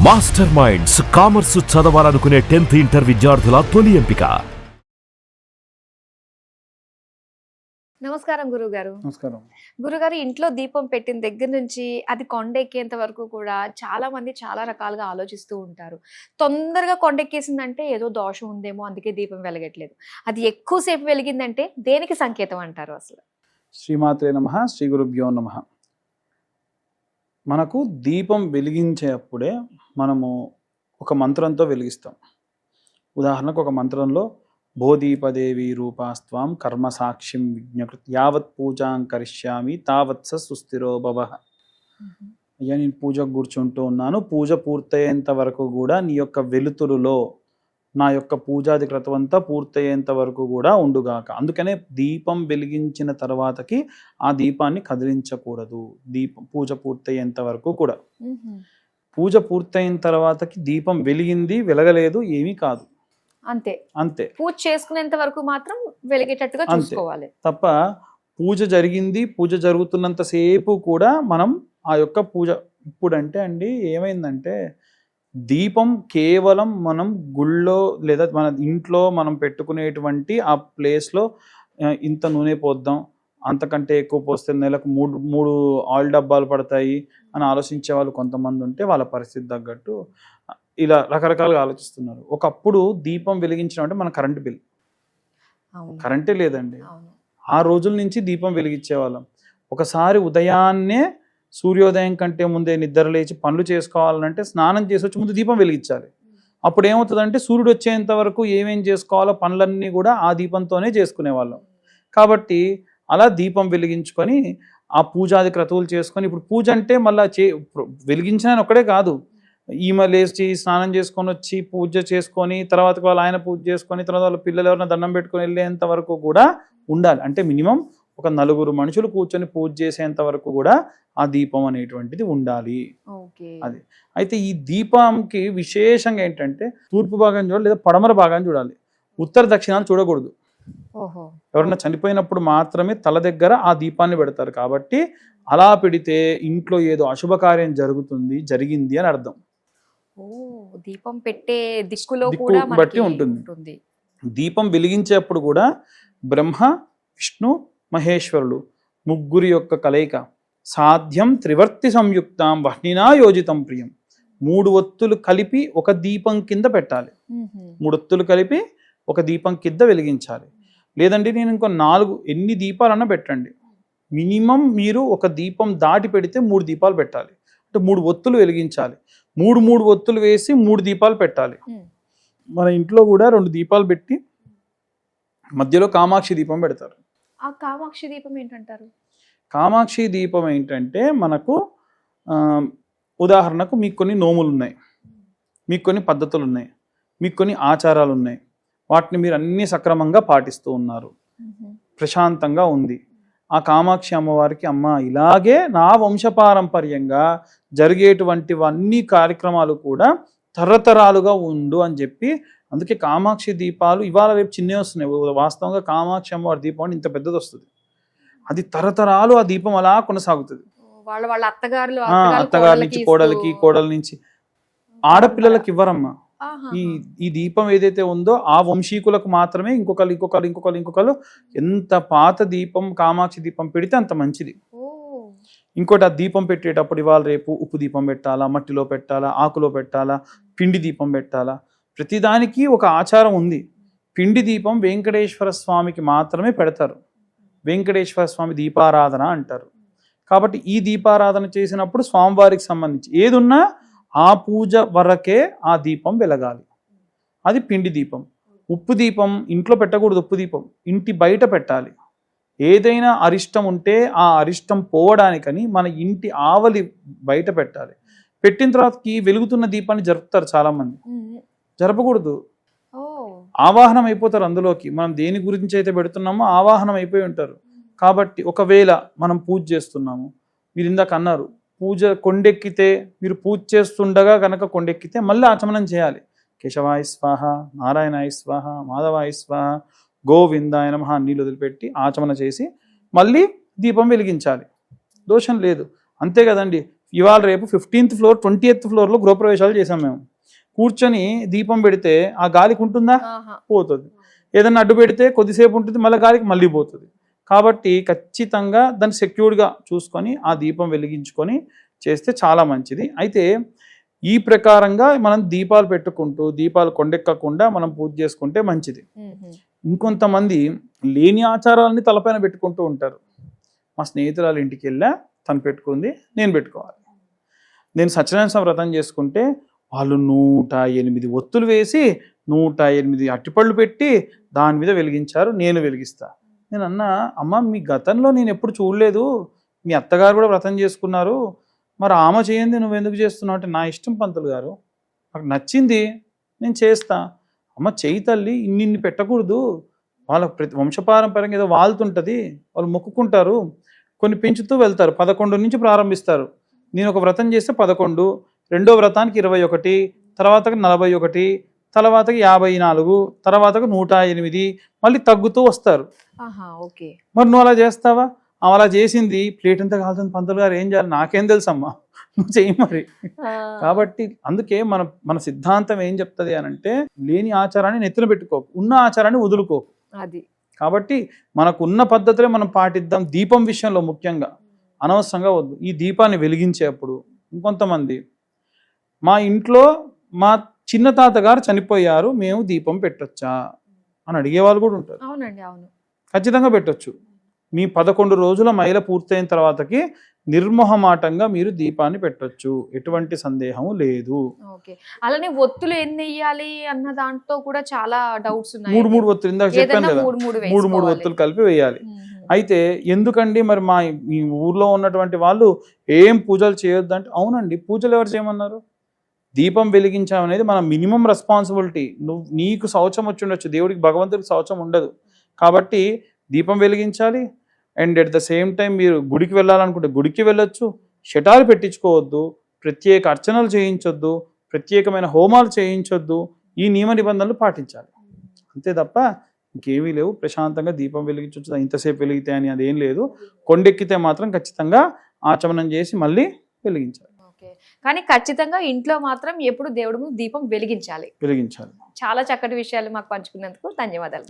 Master minds commerce చదవాలనుకునే 10th inter విద్యార్థుల తొలి ఎంపిక. నమస్కారం గురుగారు. నమస్కారం. గురుగారు, ఇంట్లో దీపం పెట్టిన దగ్గర నుంచి అది కొండెక్కేంత వరకు కూడా చాలా మంది చాలా రకాలుగా ఆలోచిస్తూ ఉంటారు. తొందరగా కొండెక్కేసిందంటే ఏదో దోషం ఉందేమో, అందుకే దీపం వెలగట్లేదు. అది ఎక్కువసేపు వెలిగిందంటే దేనికి సంకేతం అంటారు అసలు? శ్రీమాత్రే నమః, శ్రీ గురుభ్యో నమః. మనకు దీపం వెలిగించేటప్పుడే మనము ఒక మంత్రంతో వెలిగిస్తాం. ఉదాహరణకు ఒక మంత్రంలో బోధీపదేవి రూపాస్త్వాం కర్మ సాక్ష్యం విజ్ఞకృత్ యావత్ పూజాం కరిష్యామి తావత్స సుస్థిరో భవః. అయ్యా, నేను పూజకు కూర్చుంటూ ఉన్నాను, పూజ పూర్తయ్యేంత వరకు కూడా నీ యొక్క వెలుతురులో నా యొక్క పూజాది క్రతువంతా పూర్తయ్యేంత వరకు కూడా ఉండుగాక. అందుకనే దీపం వెలిగించిన తర్వాతకి ఆ దీపాన్ని కదిలించకూడదు. పూజ పూర్తయ్యేంత వరకు కూడా. పూజ పూర్తయిన తర్వాతకి దీపం వెలిగింది వెలగలేదు ఏమీ కాదు, అంతే అంతే. పూజ చేసుకునేంత వరకు మాత్రం వెలిగేటట్టుగా చూసుకోవాలి తప్ప పూజ జరిగింది, పూజ జరుగుతున్నంతసేపు కూడా మనం ఆ యొక్క పూజ. ఇప్పుడంటే అండి ఏమైందంటే, దీపం కేవలం మనం గుళ్ళో లేదా మన ఇంట్లో మనం పెట్టుకునేటువంటి ఆ ప్లేస్లో ఇంత నూనె పోద్దాం, అంతకంటే ఎక్కువ పోస్తే నెలకు మూడు ఆయిల్ డబ్బాలు పడతాయి అని ఆలోచించే వాళ్ళు కొంతమంది ఉంటే వాళ్ళ పరిస్థితి తగ్గట్టు ఇలా రకరకాలుగా ఆలోచిస్తున్నారు. ఒకప్పుడు దీపం వెలిగించడం అంటే మన కరెంటు బిల్, కరెంటే లేదండి. ఆ రోజుల నుంచి దీపం వెలిగించేవాళ్ళం. ఒకసారి ఉదయాన్నే సూర్యోదయం కంటే ముందే నిద్ర లేచి పనులు చేసుకోవాలంటే స్నానం చేసి వచ్చి ముందు దీపం వెలిగించాలి. అప్పుడు ఏమవుతుందంటే సూర్యుడు వచ్చేంత వరకు ఏమేం చేసుకోవాలో పనులన్నీ కూడా ఆ దీపంతోనే చేసుకునేవాళ్ళం. కాబట్టి అలా దీపం వెలిగించుకొని ఆ పూజాది క్రతువులు చేసుకొని, ఇప్పుడు పూజ అంటే మళ్ళీ వెలిగించిన ఒక్కడే కాదు, ఈమె లేచి స్నానం చేసుకొని వచ్చి పూజ చేసుకొని తర్వాత వాళ్ళు ఆయన పూజ చేసుకొని తర్వాత వాళ్ళ పిల్లలు ఎవరైనా దండం పెట్టుకొని వెళ్ళేంత వరకు కూడా ఉండాలి. అంటే మినిమం ఒక 4 మనుషులు కూర్చొని పూజ చేసేంత వరకు కూడా ఆ దీపం అనేటువంటిది ఉండాలి. అది అయితే ఈ దీపంకి విశేషంగా ఏంటంటే తూర్పు భాగం చూడాలి లేదా పడమర భాగాన్ని చూడాలి, ఉత్తర దక్షిణాలు చూడకూడదు. ఎవరన్నా చనిపోయినప్పుడు మాత్రమే తల దగ్గర ఆ దీపాన్ని పెడతారు. కాబట్టి అలా పెడితే ఇంట్లో ఏదో అశుభకార్యం జరిగింది అని అర్థం. దీపం పెట్టే దిక్కులో బట్టి ఉంటుంది. దీపం వెలిగించేప్పుడు కూడా బ్రహ్మ విష్ణు మహేశ్వరులు ముగ్గురి యొక్క కలయిక. సాధ్యం త్రివర్తి సంయుక్తం వహ్నినా యోజితం ప్రియం. 3 ఒత్తులు కలిపి ఒక దీపం కింద పెట్టాలి. 3 ఒత్తులు కలిపి ఒక దీపం కింద వెలిగించాలి. లేదండి నేను ఇంకో 4 ఎన్ని దీపాలన్నా పెట్టండి, మినిమం మీరు ఒక దీపం దాటి పెడితే 3 దీపాలు పెట్టాలి. అంటే 3 ఒత్తులు వెలిగించాలి. 3 ఒత్తులు వేసి 3 దీపాలు పెట్టాలి. మన ఇంట్లో కూడా 2 దీపాలు పెట్టి మధ్యలో కామాక్షి దీపం పెడతారు. ఆ కామాక్షి దీపం ఏంటంటారు? కామాక్షి దీపం ఏంటంటే, మనకు ఉదాహరణకు మీకు కొన్ని నోములు ఉన్నాయి, మీకు కొన్ని పద్ధతులు ఉన్నాయి, మీకు కొన్ని ఆచారాలు ఉన్నాయి, వాటిని మీరు అన్ని సక్రమంగా పాటిస్తూ ఉన్నారు, ప్రశాంతంగా ఉంది. ఆ కామాక్షి అమ్మవారికి, అమ్మ ఇలాగే నా వంశపారంపర్యంగా జరిగేటువంటివన్నీ కార్యక్రమాలు కూడా తరతరాలుగా ఉండు అని చెప్పి, అందుకే కామాక్షి దీపాలు ఇవాళ రేపు చిన్నవి వస్తున్నాయి. వాస్తవంగా కామాక్షి అమ్మవారి దీపం అంటే ఇంత పెద్దది వస్తుంది. అది తరతరాలు ఆ దీపం అలా కొనసాగుతుంది. వాళ్ళ అత్తగారి నుంచి కోడలికి, కోడల నుంచి ఆడపిల్లలకి ఇవ్వరమ్మా. ఈ దీపం ఏదైతే ఉందో ఆ వంశీకులకు మాత్రమే. ఇంకొకరు ఎంత పాత దీపం కామాక్షి దీపం పెడితే అంత మంచిది. ఇంకోటి, ఆ దీపం పెట్టేటప్పుడు ఇవాళ రేపు ఉప్పు దీపం పెట్టాలా, మట్టిలో పెట్టాలా, ఆకులో పెట్టాలా, పిండి దీపం పెట్టాలా, ప్రతిదానికి ఒక ఆచారం ఉంది. పిండి దీపం వెంకటేశ్వర స్వామికి మాత్రమే పెడతారు. వెంకటేశ్వర స్వామి దీపారాధన అంటారు. కాబట్టి ఈ దీపారాధన చేసినప్పుడు స్వామివారికి సంబంధించి ఏదున్నా ఆ పూజ వరకే ఆ దీపం వెలగాలి. అది పిండి దీపం. ఉప్పు దీపం ఇంట్లో పెట్టకూడదు. ఉప్పు దీపం ఇంటి బయట పెట్టాలి. ఏదైనా అరిష్టం ఉంటే ఆ అరిష్టం పోవడానికని మన ఇంటి ఆవలి బయట పెట్టాలి. పెట్టిన తర్వాతకి వెలుగుతున్న దీపాన్ని జరుపుతారు చాలామంది. జరపకూడదు. ఆవాహనం అయిపోతారు అందులోకి. మనం దేని గురించి అయితే పెడుతున్నామో ఆవాహనం అయిపోయి ఉంటారు. కాబట్టి ఒకవేళ మనం పూజ చేస్తున్నాము, మీరు ఇందాక అన్నారు పూజ కొండెక్కితే, మీరు పూజ చేస్తుండగా కనుక కొండెక్కితే మళ్ళీ ఆచమనం చేయాలి. కేశవాయ స్వాహ, నారాయణాయ స్వాహ, మాధవాయ స్వాహ, గోవిందాయ నమః నీళ్ళు వదిలిపెట్టి ఆచమన చేసి మళ్ళీ దీపం వెలిగించాలి. దోషం లేదు. అంతే కదండి. ఇవాళ రేపు 15th ఫ్లోర్ 20th ఫ్లోర్లో గృహప్రవేశాలు చేసాం మేము. కూర్చొని దీపం పెడితే ఆ గాలికి ఉంటుందా? ఆహా. పోతుంది. ఏదన్నా అడ్డు పెడితే కొద్దిసేపు ఉంటుంది, మళ్ళీ గాలికి మళ్ళీ పోతుంది. కాబట్టి ఖచ్చితంగా దాన్ని సెక్యూర్డ్గా చూసుకొని ఆ దీపం వెలిగించుకొని చేస్తే చాలా మంచిది. అయితే ఈ ప్రకారంగా మనం దీపాలు పెట్టుకుంటూ దీపాలు కొండెక్కకుండా మనం పూజ చేసుకుంటే మంచిది. ఇంకొంతమంది లేని ఆచారాలని తలపైన పెట్టుకుంటూ ఉంటారు. మా స్నేహితురాలు ఇంటికి వెళ్ళా, తను పెట్టుకుంది, నేను పెట్టుకోవాలి. నేను సత్యనారాయణ స్వామి వ్రతం చేసుకుంటే వాళ్ళు 108 ఒత్తులు వేసి 108 అట్టిపళ్ళు పెట్టి దాని మీద వెలిగించారు, నేను వెలిగిస్తా. నేను అన్నా, అమ్మ మీ గతంలో నేను ఎప్పుడు చూడలేదు, మీ అత్తగారు కూడా వ్రతం చేసుకున్నారు, మరి ఆమె చేయండి నువ్వెందుకు చేస్తున్నావు అంటే, నా ఇష్టం పంతులు గారు, నాకు నచ్చింది నేను చేస్తా. అమ్మ చెయ్యి తల్లి, ఇన్ని పెట్టకూడదు, వాళ్ళ వంశపారంపర్యంగా ఏదో వాళ్తుంటుంది, వాళ్ళు మొక్కుకుంటారు, కొన్ని పెంచుతూ వెళ్తారు. 11 నుంచి ప్రారంభిస్తారు. నేను ఒక వ్రతం చేస్తే 11, రెండో వ్రతానికి 21, తర్వాతకి 41, తర్వాతకి 54, తర్వాతకి 108, మళ్ళీ తగ్గుతూ వస్తారు. మరి నువ్వు అలా చేస్తావా? అలా చేసింది ప్లేట్ ఎంత కాలుతుంది పంతులు గారు, ఏం చేయాలి నాకేం తెలుసమ్మా, నువ్వు చెయ్యి మరి. కాబట్టి అందుకే మన సిద్ధాంతం ఏం చెప్తుంది అనంటే, లేని ఆచారాన్ని నెత్తిన పెట్టుకోకు, ఉన్న ఆచారాన్ని వదులుకోకు. అది కాబట్టి మనకు ఉన్న పద్ధతులే మనం పాటిద్దాం. దీపం విషయంలో ముఖ్యంగా అనవసరంగా వద్దు. ఈ దీపాన్ని వెలిగించేప్పుడు ఇంకొంతమంది, మా ఇంట్లో మా చిన్న తాతగారు చనిపోయారు, మేము దీపం పెట్టొచ్చా అని అడిగేవాళ్ళు కూడా ఉంటారు. అవునండి, అవును, ఖచ్చితంగా పెట్టొచ్చు. మీ 11 రోజుల మైల పూర్తయిన తర్వాతకి నిర్మోహమాటంగా మీరు దీపాన్ని పెట్టొచ్చు, ఎటువంటి సందేహం లేదు. అలానే ఒత్తులు ఎన్ని వేయాలి అన్న దాంట్లో కూడా చాలా డౌట్స్ ఉన్నాయి. 3 ఒత్తులు, ఇందాక చెప్పాను కదా, 3 ఒత్తులు కలిపి వేయాలి. అయితే ఎందుకండి మరి మా ఈ ఊర్లో ఉన్నటువంటి వాళ్ళు ఏం పూజలు చేయొద్దు అంటే, అవునండి, పూజలు ఎవరు చేయమన్నారు? దీపం వెలిగించడం అనేది మన మినిమం రెస్పాన్సిబిలిటీ. నీకు శౌచం వచ్చి ఉండొచ్చు, దేవుడికి భగవంతుడికి శౌచం ఉండదు. కాబట్టి దీపం వెలిగించాలి. And at the same time మీరు గుడికి వెళ్ళాలనుకుంటే గుడికి వెళ్ళొచ్చు, షటాలు పెట్టించుకోవద్దు, ప్రత్యేక అర్చనలు చేయించొద్దు, ప్రత్యేకమైన హోమాలు చేయించొద్దు. ఈ నియమ నిబంధనలు పాటించాలి. అంతే తప్ప ఇంకేమీ లేవు. ప్రశాంతంగా దీపం వెలిగించవచ్చు, ఇంతసేపు వెలిగితే అని అదేం లేదు. కొండెక్కితే మాత్రం ఖచ్చితంగా ఆచమనం చేసి మళ్ళీ వెలిగించాలి. కానీ ఖచ్చితంగా ఇంట్లో మాత్రం ఎప్పుడు దేవుడు దీపం వెలిగించాలి. వెలిగించాలి. చాలా చక్కటి విషయాలు మాకు పంచుకున్నందుకు ధన్యవాదాలు.